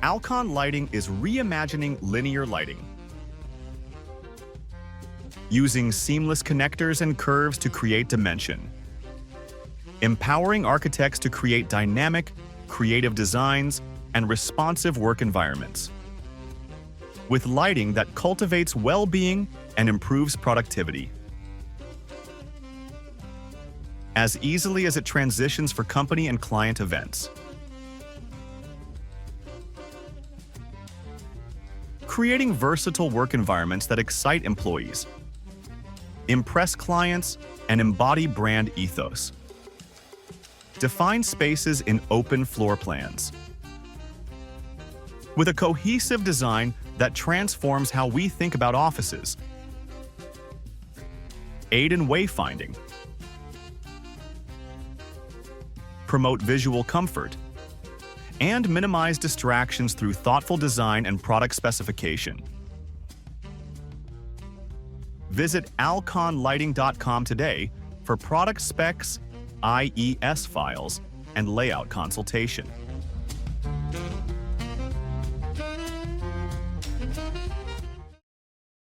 Alcon Lighting is reimagining linear lighting, using seamless connectors and curves to create dimension, empowering architects to create dynamic, creative designs and responsive work environments, with lighting that cultivates well-being and improves productivity, as easily as it transitions for company and client events. Creating versatile work environments that excite employees, impress clients, and embody brand ethos. Define spaces in open floor plans, with a cohesive design that transforms how we think about offices. Aid in wayfinding. Promote visual comfort, and minimize distractions through thoughtful design and product specification. Visit alconlighting.com today for product specs, IES files, and layout consultation.